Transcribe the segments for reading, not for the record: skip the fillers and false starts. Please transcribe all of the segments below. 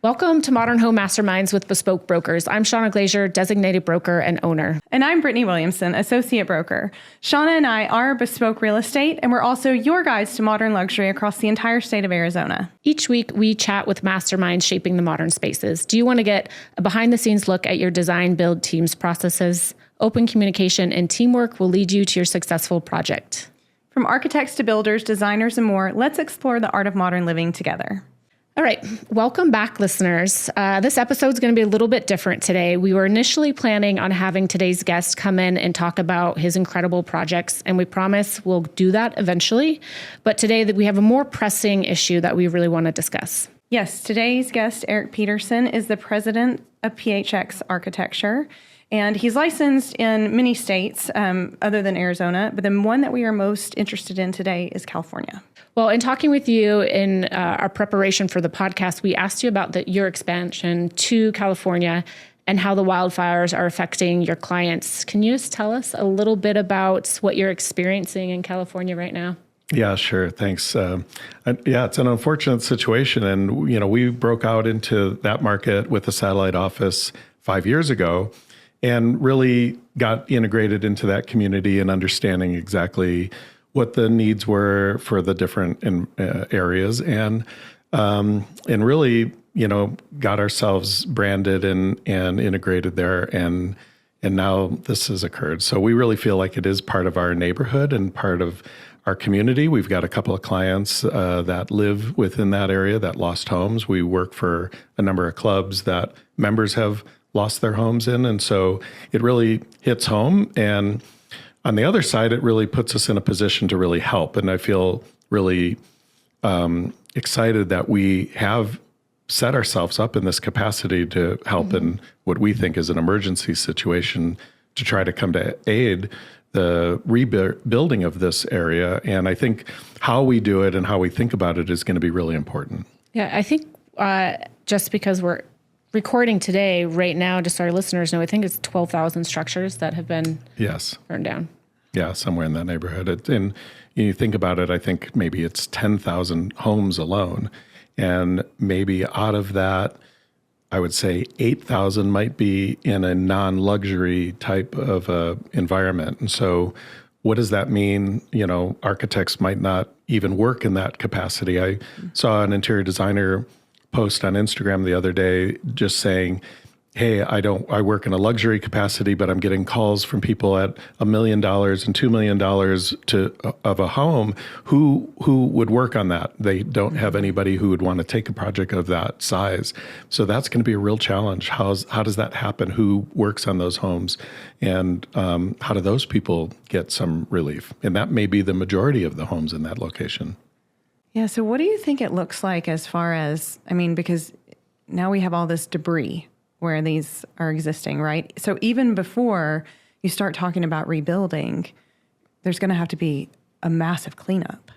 Welcome to Modern Home Masterminds with beSpoke Brokers. I'm Shauna Glazier, designated broker and owner. And I'm Brittany Williamson, associate broker. Shauna and I are beSpoke Real Estate, and we're also your guides to modern luxury across the entire state of Arizona. Each week, we chat with masterminds shaping the modern spaces. Do you want to get a behind-the-scenes look at your design build team's processes? Open communication and teamwork will lead you to your successful project. From architects to builders, designers, and more, let's explore the art of modern living together. All right. Welcome back, listeners. This episode is going to be a little bit different today. We were initially planning on having today's guest come in and talk about his incredible projects, and we promise we'll do that eventually. But today we have a more pressing issue that we really want to discuss. Yes, today's guest, Erik Peterson, is the president of PHX Architecture, and he's licensed in many states other than Arizona, but the one that we are most interested in today is California. Well, in talking with you in our preparation for the podcast, we asked you about your expansion to California and how the wildfires are affecting your clients. Can you just tell us a little bit about what you're experiencing in California right now? Yeah, sure. Thanks. It's an unfortunate situation. And, we broke out into that market with a satellite office 5 years ago and really got integrated into that community and understanding exactly what the needs were for the different areas and really, got ourselves branded and integrated there. And now this has occurred. So we really feel like it is part of our neighborhood and part of our community. We've got a couple of clients that live within that area that lost homes. We work for a number of clubs that members have lost their homes in. And so it really hits home. And on the other side, it really puts us in a position to really help. And I feel really excited that we have set ourselves up in this capacity to help in what we think is an emergency situation to try to come to aid the rebuilding of this area. And I think how we do it and how we think about it is going to be really important. Yeah, I think just because we're recording today, right now, just so our listeners know, I think it's 12,000 structures that have been burned down. Yeah, somewhere in that neighborhood. And you think about it, I think maybe it's 10,000 homes alone. And maybe out of that, I would say 8,000 might be in a non-luxury type of environment. And so what does that mean? Architects might not even work in that capacity. I saw an interior designer post on Instagram the other day just saying, hey, I work in a luxury capacity, but I'm getting calls from people at $1 million and $2 million of a home who would work on that. They don't have anybody who would want to take a project of that size. So that's going to be a real challenge. How does that happen? Who works on those homes? And how do those people get some relief? And that may be the majority of the homes in that location. Yeah, so what do you think it looks like as far as, because now we have all this debris where these are existing, right? So even before you start talking about rebuilding, there's going to have to be a massive cleanup.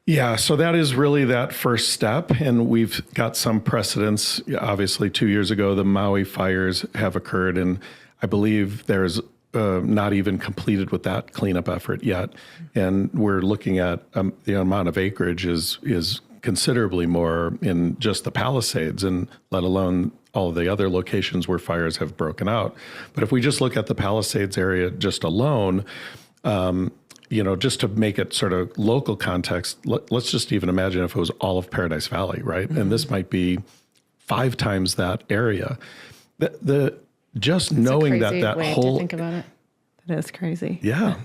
Yeah, so that is really that first step. And we've got some precedents. Obviously, 2 years ago, the Maui fires have occurred. And I believe there's not even completed with that cleanup effort yet. And we're looking at the amount of acreage is considerably more in just the Palisades, and let alone all of the other locations where fires have broken out. But if we just look at the Palisades area just alone, just to make it sort of local context, let's just even imagine if it was all of Paradise Valley, right? Mm-hmm. And this might be 5 times that area. Just knowing that whole to think about it. That is crazy. Yeah.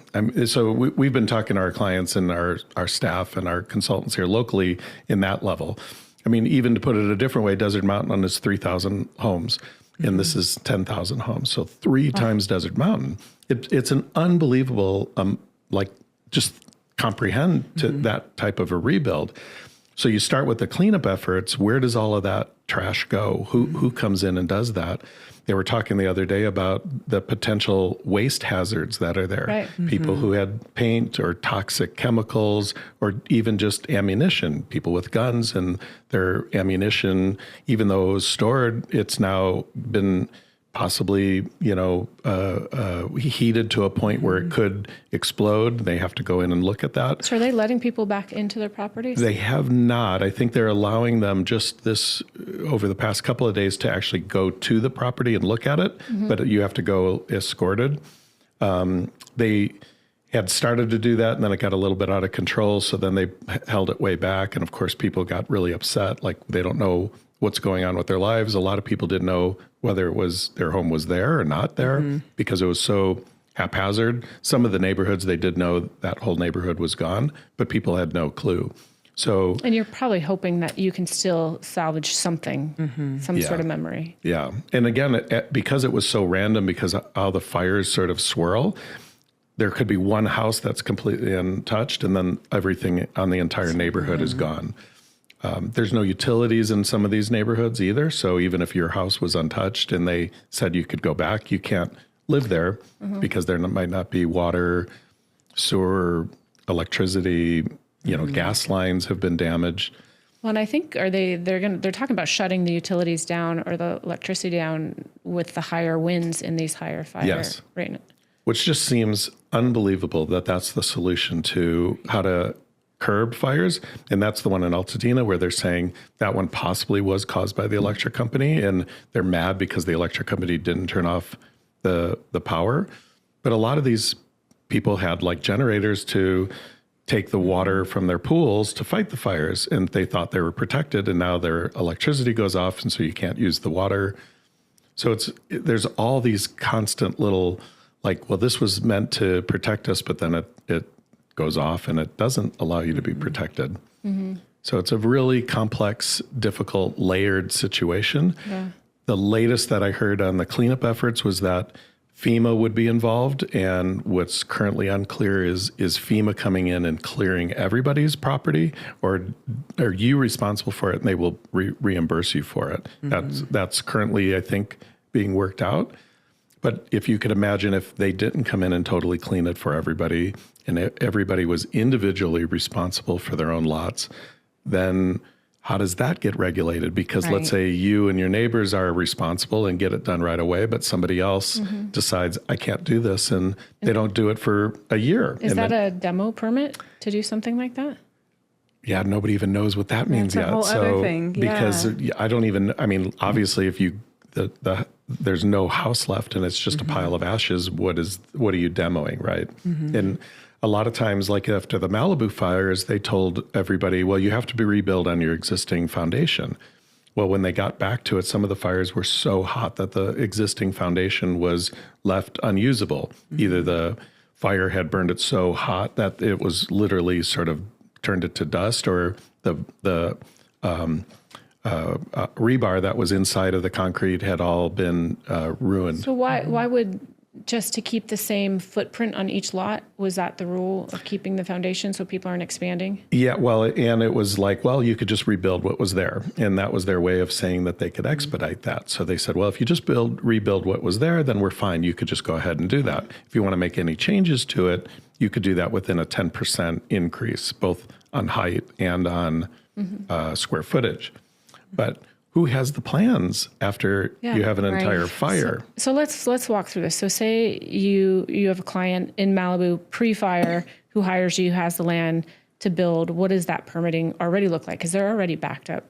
So we've been talking to our clients and our staff and our consultants here locally in that level. Even to put it a different way, Desert Mountain is 3,000 homes, and this is 10,000 homes. So 3 times Desert Mountain. It's an unbelievable, just comprehend to that type of a rebuild. So you start with the cleanup efforts. Where does all of that trash go? Who comes in and does that? They were talking the other day about the potential waste hazards that are there. Right. Mm-hmm. People who had paint or toxic chemicals or even just ammunition, people with guns and their ammunition, even though it was stored, it's now been possibly, heated to a point where it could explode. They have to go in and look at that. So are they letting people back into their properties? They have not. I think they're allowing them just this over the past couple of days to actually go to the property and look at it, but you have to go escorted. They had started to do that, and then it got a little bit out of control. So then they held it way back. And of course, people got really upset. Like, they don't know what's going on with their lives. A lot of people didn't know whether it was their home was there or not there because it was so haphazard. Some of the neighborhoods, they did know that whole neighborhood was gone, but people had no clue. So, and you're probably hoping that you can still salvage something, some sort of memory. Yeah. And again, because it was so random, because how the fires sort of swirl, there could be one house that's completely untouched, and then everything on the entire neighborhood is gone. There's no utilities in some of these neighborhoods either. So even if your house was untouched and they said you could go back, you can't live there because there might not be water, sewer, electricity, gas lines have been damaged. Well, and I think they're talking about shutting the utilities down or the electricity down with the higher winds in these higher fires. Yes. Which just seems unbelievable that that's the solution to how to curb fires. And that's the one in Altadena where they're saying that one possibly was caused by the electric company, and they're mad because the electric company didn't turn off the power. But a lot of these people had like generators to take the water from their pools to fight the fires, and they thought they were protected, and now their electricity goes off, and so you can't use the water. So there's all these constant little, like, well, this was meant to protect us, but then it goes off and it doesn't allow you to be protected. So it's a really complex, difficult, layered situation. Yeah. The latest that I heard on the cleanup efforts was that FEMA would be involved, and what's currently unclear is FEMA coming in and clearing everybody's property, or are you responsible for it and they will reimburse you for it? That's currently, I think, being worked out. But if you could imagine if they didn't come in and totally clean it for everybody, and everybody was individually responsible for their own lots, then how does that get regulated? Because let's say you and your neighbors are responsible and get it done right away, but somebody else decides, I can't do this, and they don't do it for a year. Is that a demo permit to do something like that? Yeah, nobody even knows what that means yet. A whole other thing. Because obviously if you, there's no house left and it's just a pile of ashes, what are you demoing, right? And a lot of times, like after the Malibu fires, they told everybody, well, you have to be rebuilt on your existing foundation. Well, when they got back to it, some of the fires were so hot that the existing foundation was left unusable. Either the fire had burned it so hot that it was literally sort of turned it to dust, or the rebar that was inside of the concrete had all been ruined. So why would, just to keep the same footprint on each lot, was that the rule of keeping the foundation so people aren't expanding? Yeah, well, and it was like, well, you could just rebuild what was there. And that was their way of saying that they could expedite that. So they said, well, if you just rebuild what was there, then we're fine. You could just go ahead and do that. If you want to make any changes to it, you could do that within a 10% increase, both on height and on square footage. But who has the plans after you have an entire fire? So let's walk through this. So say you have a client in Malibu pre-fire who hires you, has the land to build. What does that permitting already look like? Because they're already backed up.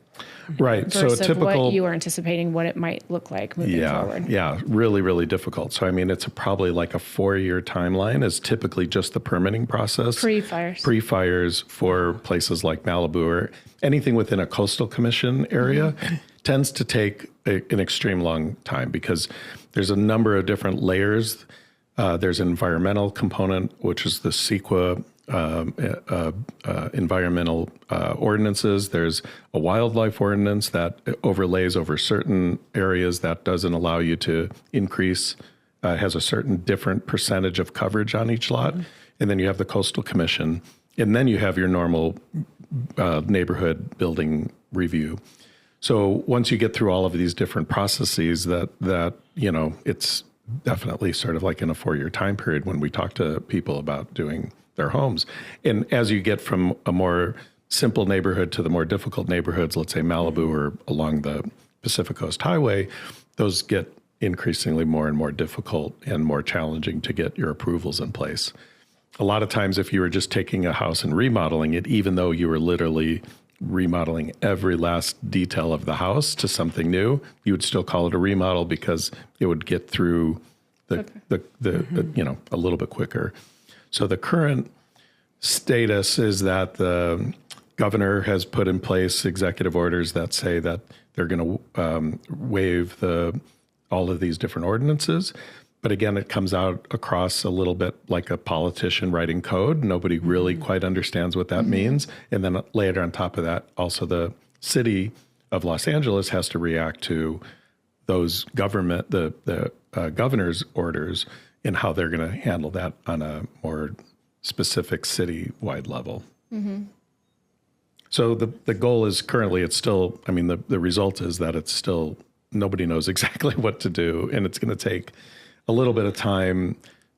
Right. So typical, what you are anticipating what it might look like moving forward. Yeah, really, really difficult. So I mean, it's probably like a 4-year timeline is typically just the permitting process. Pre-fires for places like Malibu or anything within a coastal commission area tends to take an extreme long time because there's a number of different layers. There's an environmental component, which is the CEQA environmental ordinances. There's a wildlife ordinance that overlays over certain areas that doesn't allow you to increase, has a certain different percentage of coverage on each lot. And then you have the coastal commission. And then you have your normal neighborhood building review. So once you get through all of these different processes that it's definitely sort of like in a 4-year time period when we talk to people about doing their homes. And as you get from a more simple neighborhood to the more difficult neighborhoods, let's say Malibu or along the Pacific Coast Highway, those get increasingly more and more difficult and more challenging to get your approvals in place. A lot of times, if you were just taking a house and remodeling it, even though you were literally remodeling every last detail of the house to something new, you would still call it a remodel because it would get through the a little bit quicker. So the current status is that the governor has put in place executive orders that say that they're going to waive all of these different ordinances. But again, it comes out across a little bit like a politician writing code. Nobody really quite understands what that means. And then later on top of that, also the city of Los Angeles has to react to those the governor's orders and how they're going to handle that on a more specific city-wide level. So the goal is currently it's still, I mean, the result is that it's still, nobody knows exactly what to do. And it's going to take a little bit of time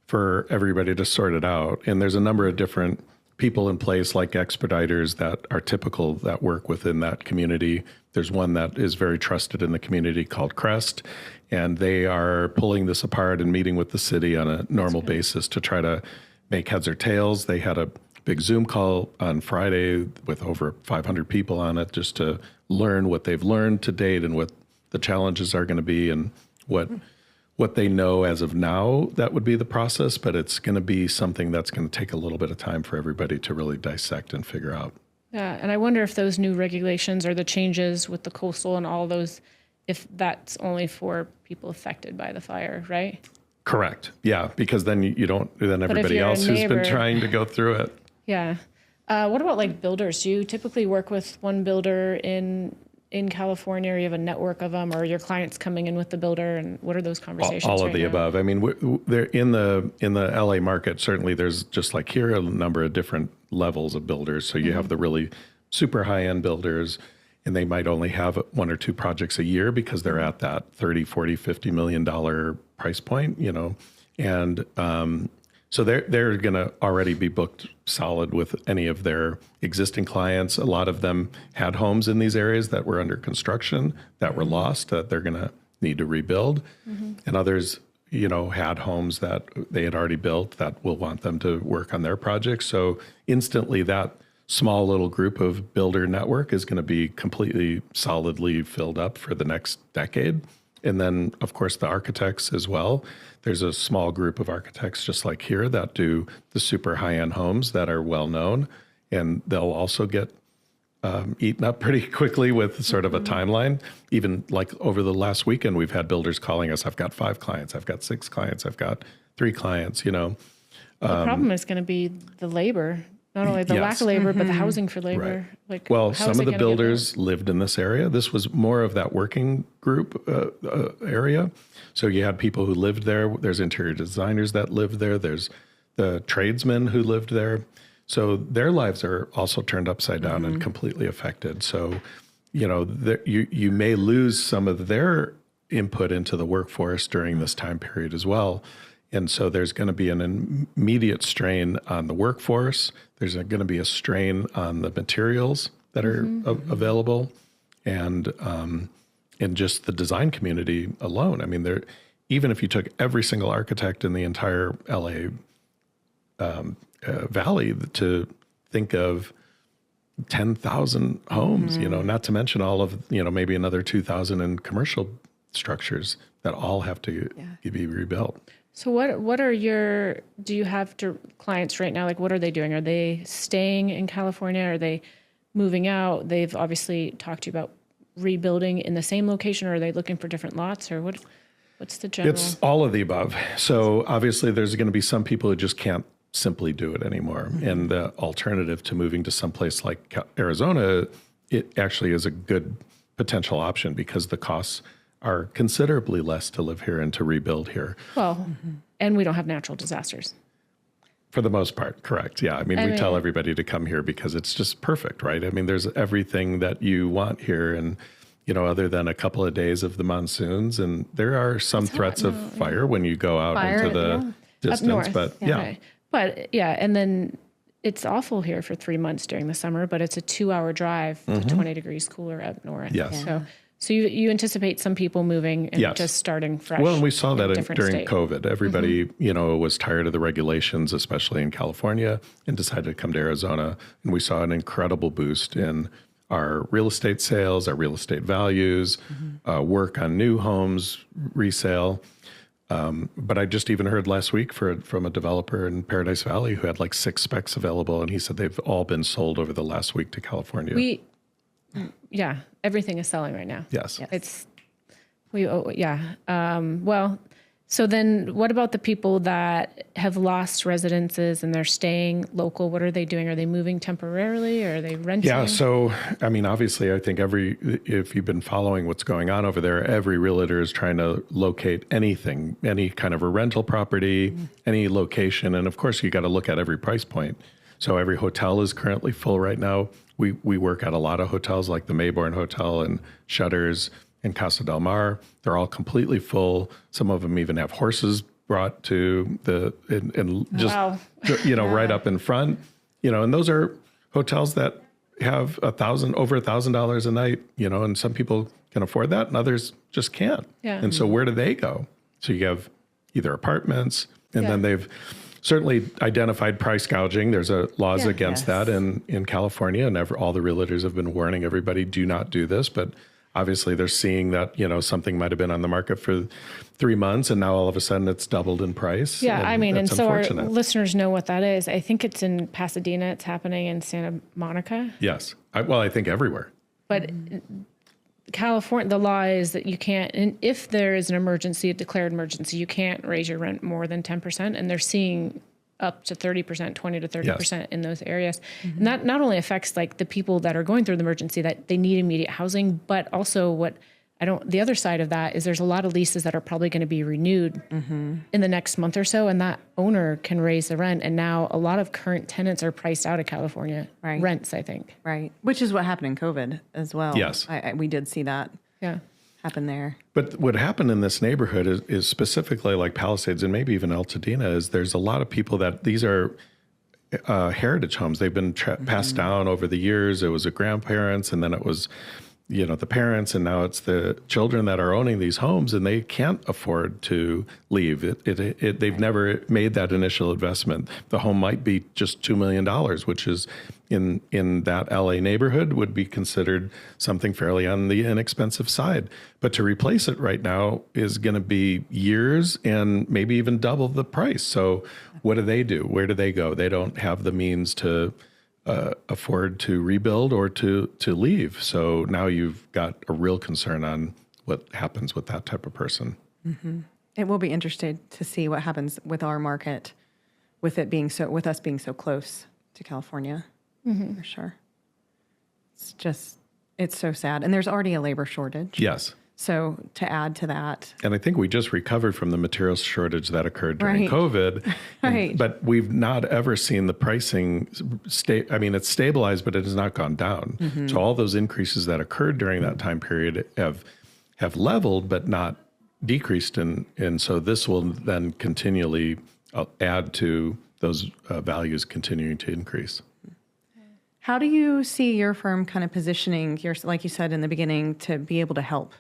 for everybody to sort it out. And there's a number of different people in place like expediters that are typical that work within that community. There's one that is very trusted in the community called Crest, and they are pulling this apart and meeting with the city on a normal basis to try to make heads or tails. They had a big Zoom call on Friday with over 500 people on it just to learn what they've learned to date and what the challenges are going to be and what they know as of now. That would be the process, but it's going to be something that's going to take a little bit of time for everybody to really dissect and figure out. Yeah, and I wonder if those new regulations or the changes with the coastal and all those, if that's only for people affected by the fire, right? Correct. Yeah, because then you don't, then everybody else who's been trying to go through it. Yeah. What about like builders? Do you typically work with one builder in California, or you have a network of them, or your clients coming in with the builder, and what are those conversations? All of the above. I mean, they're in the LA market. Certainly, there's just like here a number of different levels of builders. So you have the really super high end builders, and they might only have one or two projects a year because they're at that 30, 40, $50 million price point, and so they're going to already be booked solid with any of their existing clients. A lot of them had homes in these areas that were under construction that were lost, that they're going to need to rebuild. And others, had homes that they had already built that will want them to work on their projects. So instantly that small little group of builder network is going to be completely solidly filled up for the next decade. And then, of course, the architects as well. There's a small group of architects just like here that do the super high-end homes that are well-known, and they'll also get eaten up pretty quickly with sort of a timeline. Even like over the last weekend, we've had builders calling us, I've got 5 clients, I've got 6 clients, I've got 3 clients, The problem is going to be the labor. Not only the lack of labor, but the housing for labor. Right. Well, some of the builders lived in this area. This was more of that working group area. So you had people who lived there. There's interior designers that lived there. There's the tradesmen who lived there. So their lives are also turned upside down and completely affected. So, you may lose some of their input into the workforce during this time period as well. And so there's going to be an immediate strain on the workforce. There's going to be a strain on the materials that are available, and just the design community alone. I mean, even if you took every single architect in the entire LA Valley to think of 10,000 homes, not to mention all of, maybe another 2,000 in commercial structures that all have to be rebuilt. So do you have clients right now, like what are they doing? Are they staying in California? Are they moving out? They've obviously talked to you about rebuilding in the same location, or are they looking for different lots, or what's the general? It's all of the above. So obviously there's going to be some people who just can't simply do it anymore. And the alternative to moving to someplace like Arizona, it actually is a good potential option because the costs are considerably less to live here and to rebuild here. Well, and we don't have natural disasters. For the most part, correct. Yeah. I mean, we tell everybody to come here because it's just perfect, right? I mean, there's everything that you want here. And, other than a couple of days of the monsoons, and there are some threats of fire when you go out into the distance. Up north. But Okay. But and then it's awful here for 3 months during the summer, but it's a 2-hour drive to 20 degrees cooler up north. Yes. So you anticipate some people moving and Yes. just starting fresh. Well, and we saw that different during state. COVID. Everybody, was tired of the regulations, especially in California, and decided to come to Arizona. And we saw an incredible boost in our real estate sales, our real estate values, work on new homes, resale. But I just even heard last week from a developer in Paradise Valley who had like 6 specs available, and he said they've all been sold over the last week to California. Everything is selling right now. Yes. Well, so then what about the people that have lost residences and they're staying local? What are they doing? Are they moving temporarily or are they renting? Yeah. So, I mean, obviously, I think if you've been following what's going on over there, every realtor is trying to locate anything, any kind of a rental property, any location. And of course, you got to look at every price point. So every hotel is currently full right now. We work at a lot of hotels like the Mayborn Hotel and Shutters in Casa del Mar. They're all completely full. Some of them even have horses brought to Wow. right up in front. And those are hotels that have over $1,000 a night. And some people can afford that, and others just can't. Yeah. And so where do they go? So you have either apartments, and then they've certainly identified price gouging. There's laws against that in California, and all the realtors have been warning everybody, do not do this. But obviously they're seeing that, something might have been on the market for 3 months and now all of a sudden it's doubled in price. Yeah. And so our unfortunate. listeners know what that is. I think it's in Pasadena. It's happening in Santa Monica. Yes. I think everywhere. But California, the law is that you can't, and if there is an emergency, a declared emergency, you can't raise your rent more than 10%. And they're seeing up to 30%, 20 to 30% in those areas. And that not only affects like the people that are going through the emergency that they need immediate housing, but also the other side of that is there's a lot of leases that are probably going to be renewed in the next month or so. And that owner can raise the rent. And now a lot of current tenants are priced out of California rents, I think. Right. Which is what happened in COVID as well. Yes. We did see that happen there. But what happened in this neighborhood is specifically like Palisades and maybe even Altadena is there's a lot of people that these are heritage homes. They've been passed down over the years. It was the grandparents and then it was, the parents, and now it's the children that are owning these homes and they can't afford to leave. They've never made that initial investment. The home might be just $2 million, which is in that LA neighborhood would be considered something fairly on the inexpensive side. But to replace it right now is going to be years and maybe even double the price. So what do? Where do they go? They don't have the means to afford to rebuild or to leave. So now you've got a real concern on what happens with that type of person. Mm-hmm. It will be interesting to see what happens with our market, with us being so close to California, for sure. It's so sad. And there's already a labor shortage. Yes. So to add to that. And I think we just recovered from the materials shortage that occurred during COVID. Right. But we've not ever seen the pricing it's stabilized, but it has not gone down. Mm-hmm. So all those increases that occurred during that time period have leveled, but not decreased. And so this will then continually add to those values continuing to increase. How do you see your firm kind of positioning, like you said in the beginning, to be able to help?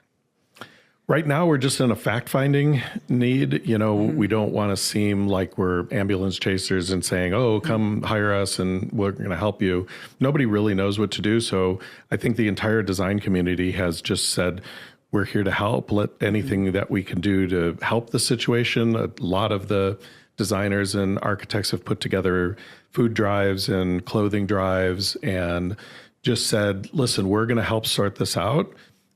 Right now, we're just in a fact-finding need. We don't want to seem like we're ambulance chasers and saying, oh, come hire us and we're going to help you. Nobody really knows what to do. So I think the entire design community has just said, we're here to help. Let anything that we can do to help the situation. A lot of the designers and architects have put together food drives and clothing drives and just said, listen, we're going to help sort this out.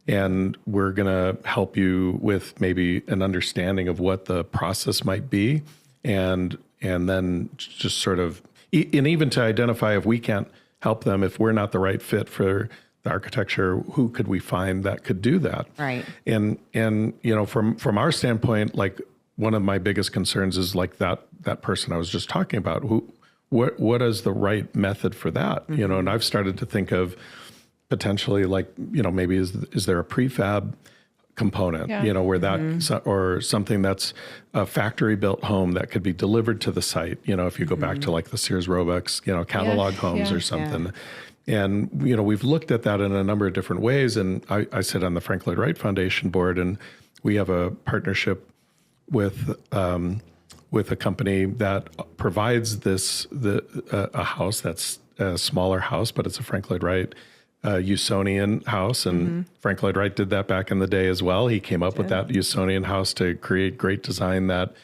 And we're going to help you with maybe an understanding of what the process might be. And then just sort of, and even to identify if we can't help them, if we're not the right fit for the architecture, who could we find that could do that? Right. And from our standpoint, like one of my biggest concerns is like that person I was just talking about, what is the right method for that? Mm-hmm. And I've started to think of potentially like, maybe is there a prefab component, where that, or something that's a factory built home that could be delivered to the site. If you go back to like the Sears Roebuck's, catalog homes or something. And, we've looked at that in a number of different ways. And I sit on the Frank Lloyd Wright Foundation board, and we have a partnership with a company that provides a house that's a smaller house, but it's a Frank Lloyd Wright Usonian house. And Frank Lloyd Wright did that back in the day as well. He came up with that Usonian house to create great design that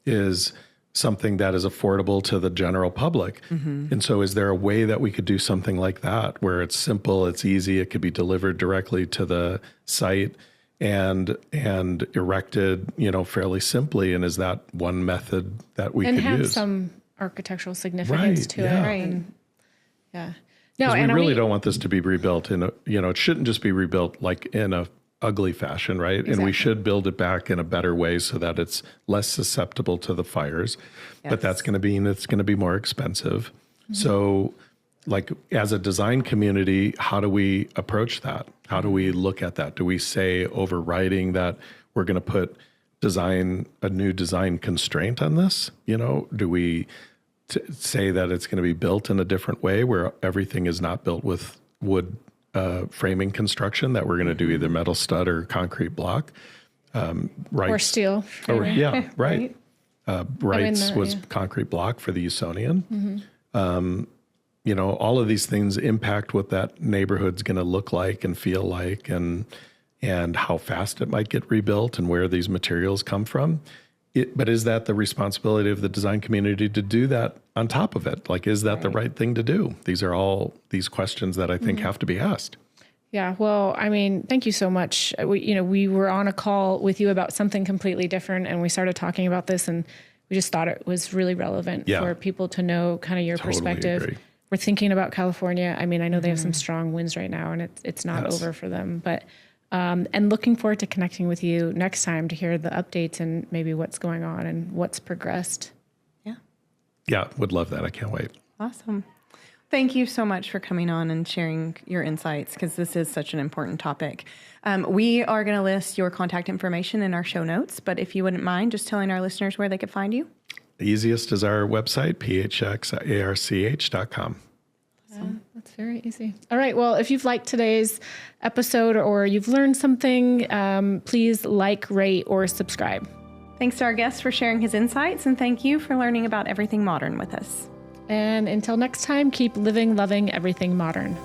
is something that is affordable to the general public. And so is there a way that we could do something like that where it's simple, it's easy, it could be delivered directly to the site and erected, fairly simply? And is that one method that we could use? And have some architectural significance to it. Right. And, yeah. No, we really don't want this to be rebuilt it shouldn't just be rebuilt like in a ugly fashion, right? Exactly. And we should build it back in a better way so that it's less susceptible to the fires. Yes. But that's going to mean it's going to be more expensive. So like as a design community, how do we approach that? How do we look at that? Do we say overriding that we're going to put a new design constraint on this? Do we say that it's going to be built in a different way where everything is not built with wood framing construction, that we're going to do either metal stud or concrete block? Or steel. Right. Wright's was concrete block for the Usonian. All of these things impact what that neighborhood's going to look like and feel like, and how fast it might get rebuilt and where these materials come from. But is that the responsibility of the design community to do that on top of it? Like, is that the right thing to do? These are all these questions that I think have to be asked. Yeah. Well, thank you so much. We were on a call with you about something completely different, and we started talking about this, and we just thought it was really relevant for people to know kind of your perspective. Agree. We're thinking about California. I know they have some strong winds right now, and it's not over for them, but and looking forward to connecting with you next time to hear the updates and maybe what's going on and what's progressed. Yeah, would love that. I can't wait. Awesome. Thank you so much for coming on and sharing your insights, because this is such an important topic. We are going to list your contact information in our show notes, but if you wouldn't mind just telling our listeners where they could find you. The easiest is our website, phxarch.com. That's very easy. All right. Well, if you've liked today's episode or you've learned something, please like, rate, or subscribe. Thanks to our guest for sharing his insights, and thank you for learning about everything modern with us. And until next time, keep living, loving everything modern.